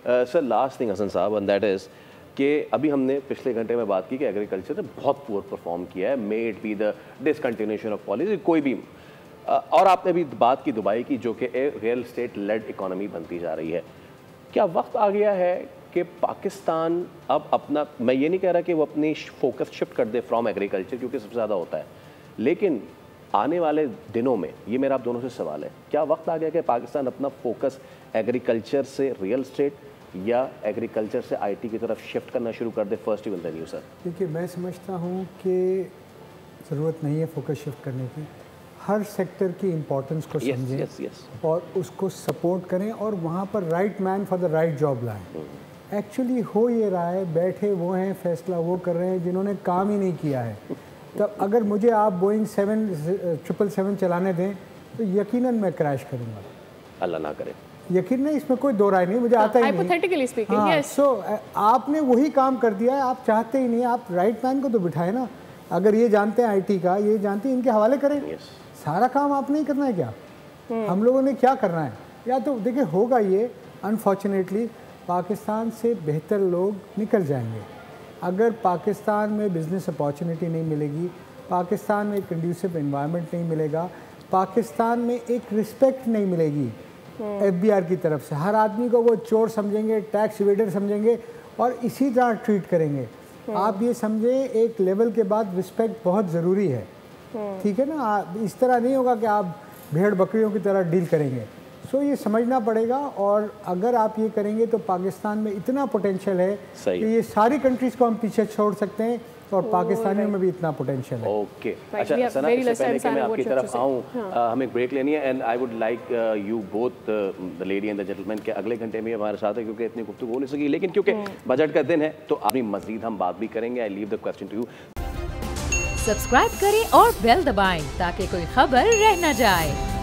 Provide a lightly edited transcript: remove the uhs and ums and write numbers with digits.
Sir last thing Hasan साहब, and that is कि अभी हमने पिछले घंटे में बात की कि एग्रीकल्चर ने बहुत पुअर परफॉर्म किया है, may it be the discontinuation of policy, कोई भी। और आपने अभी बात की दुबई की, जो कि रियल स्टेट लेड इकोनॉमी बनती जा रही है। क्या वक्त आ गया है कि पाकिस्तान अब अपना, मैं ये नहीं कह रहा कि वो अपनी फोकस शिफ्ट कर दे फ्रॉम एग्रीकल्चर, क्योंकि सबसे ज़्यादा होता है, लेकिन आने वाले दिनों में, ये मेरा आप दोनों से सवाल है, क्या वक्त आ गया कि पाकिस्तान अपना फोकस एग्रीकल्चर से रियल स्टेट या एग्रीकल्चर से आईटी की तरफ शिफ्ट करना शुरू कर दे? First will then you sir. देखिए, मैं समझता हूँ कि ज़रूरत नहीं है फोकस शिफ्ट करने की। हर सेक्टर की इम्पोर्टेंस को समझें और उसको सपोर्ट करें और वहाँ पर right man for the right job लाएं। एक्चुअली हो ये रहा है, बैठे वो हैं, फैसला वो कर रहे हैं जिन्होंने काम ही नहीं किया है। तब अगर मुझे आप बोइंग 777 चलाने दें तो यकीनन मैं क्रैश करूँगा, अल्लाह ना करे। यकीन नहीं, इसमें कोई दो राय नहीं, मुझे आता ही नहीं। हाइपोथेटिकली स्पीकिंग, हाँ, यस। सो आपने वही काम कर दिया है, आप चाहते ही नहीं, आप राइट मैन को तो बिठाए ना। अगर ये जानते हैं आईटी का, ये जानते हैं, इनके हवाले करें। सारा काम आपने ही करना है क्या? हम लोगों ने क्या करना है? या तो देखिए होगा ये, अनफॉर्चुनेटली पाकिस्तान से बेहतर लोग निकल जाएंगे। अगर पाकिस्तान में बिज़नेस अपॉर्चुनिटी नहीं मिलेगी, पाकिस्तान में एक कंड्यूसिव एनवायरनमेंट नहीं मिलेगा, पाकिस्तान में एक रिस्पेक्ट नहीं मिलेगी एफबीआर की तरफ से, हर आदमी को वो चोर समझेंगे, टैक्स इवेडर समझेंगे और इसी तरह ट्रीट करेंगे। आप ये समझें, एक लेवल के बाद रिस्पेक्ट बहुत ज़रूरी है, ठीक है ना? इस तरह नहीं होगा कि आप भेड़ बकरियों की तरह डील करेंगे। सो ये समझना पड़ेगा, और अगर आप ये करेंगे तो पाकिस्तान में इतना पोटेंशियल है कि ये सारी कंट्रीज़ को हम पीछे छोड़ सकते हैं, और पाकिस्तानियों में भी इतना पोटेंशियल है। ओके, अच्छा सना, इससे पहले कि मैं आपकी तरफ आऊँ, हमें ब्रेक लेनी है, and I would like you both the lady and the gentleman के अगले घंटे में हमारे साथ है, क्योंकि इतनी गुफ्तगू हो नहीं सकी, लेकिन क्योंकि बजट का दिन है तो अपनी मजीद हम बात भी करेंगे। I leave the question to you. Subscribe करें और बेल दबाएं ताकि कोई खबर रह न जाए।